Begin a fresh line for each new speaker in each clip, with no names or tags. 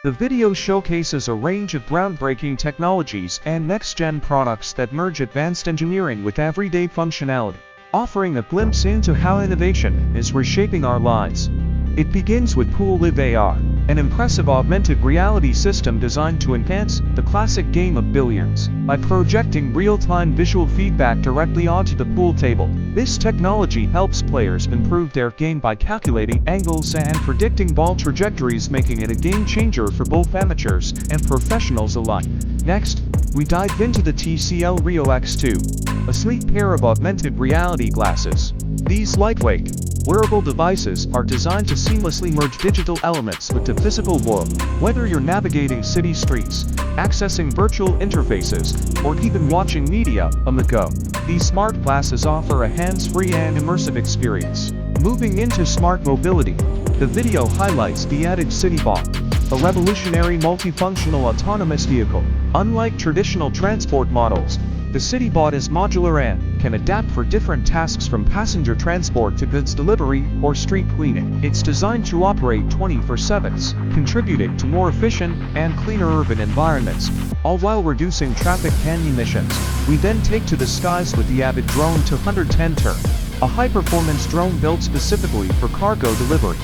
The video showcases a range of groundbreaking technologies and next-gen products that merge advanced engineering with everyday functionality, offering a glimpse into how innovation is reshaping our lives. It begins with Pool Live AR, an impressive augmented reality system designed to enhance the classic game of billiards by projecting real-time visual feedback directly onto the pool table. This technology helps players improve their game by calculating angles and predicting ball trajectories, making it a game changer for both amateurs and professionals alike. Next, we dive into the TCL REO X2, a sleek pair of augmented reality glasses. These lightweight, wearable devices are designed to seamlessly merge digital elements with the physical world. Whether you're navigating city streets, accessing virtual interfaces, or even watching media on the go, these smart glasses offer a hands-free and immersive experience. Moving into smart mobility, the video highlights the added CityBot, a revolutionary multifunctional autonomous vehicle. Unlike traditional transport models, the CityBot is modular and can adapt for different tasks from passenger transport to goods delivery or street cleaning. It's designed to operate 24/7, contributing to more efficient and cleaner urban environments, all while reducing traffic and emissions. We then take to the skies with the Avid Drone 210 Turn, a high-performance drone built specifically for cargo delivery.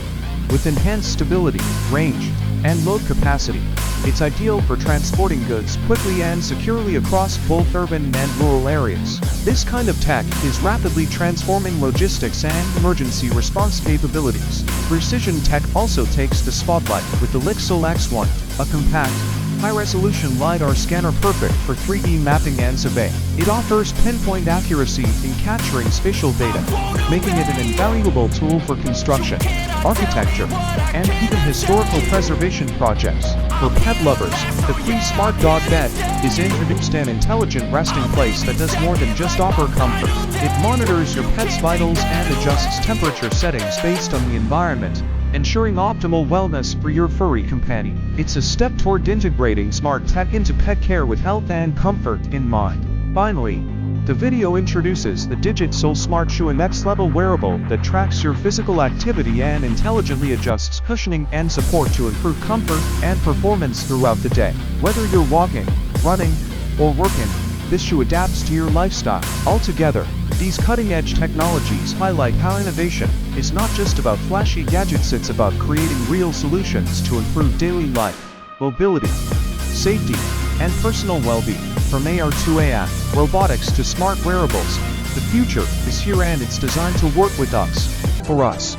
With enhanced stability, range, and load capacity, it's ideal for transporting goods quickly and securely across both urban and rural areas. This kind of tech is rapidly transforming logistics and emergency response capabilities. Precision tech also takes the spotlight with the Lixel X1, a compact, high-resolution LiDAR scanner perfect for 3D mapping and surveying. It offers pinpoint accuracy in capturing spatial data, making it an invaluable tool for construction, architecture, and even historical preservation projects. For pet lovers, the free Smart Dog Bed is introduced an intelligent resting place that does more than just offer comfort. It monitors your pet's vitals and adjusts temperature settings based on the environment, ensuring optimal wellness for your furry companion. It's a step toward integrating smart tech into pet care with health and comfort in mind. Finally, the video introduces the DigitSoul Smart Shoe, a next-level wearable that tracks your physical activity and intelligently adjusts cushioning and support to improve comfort and performance throughout the day. Whether you're walking, running, or working, this shoe adapts to your lifestyle. Altogether, these cutting-edge technologies highlight how innovation is not just about flashy gadgets, it's about creating real solutions to improve daily life, mobility, safety, and personal well-being. From AR to AI, robotics to smart wearables, the future is here and it's designed to work with us, for us.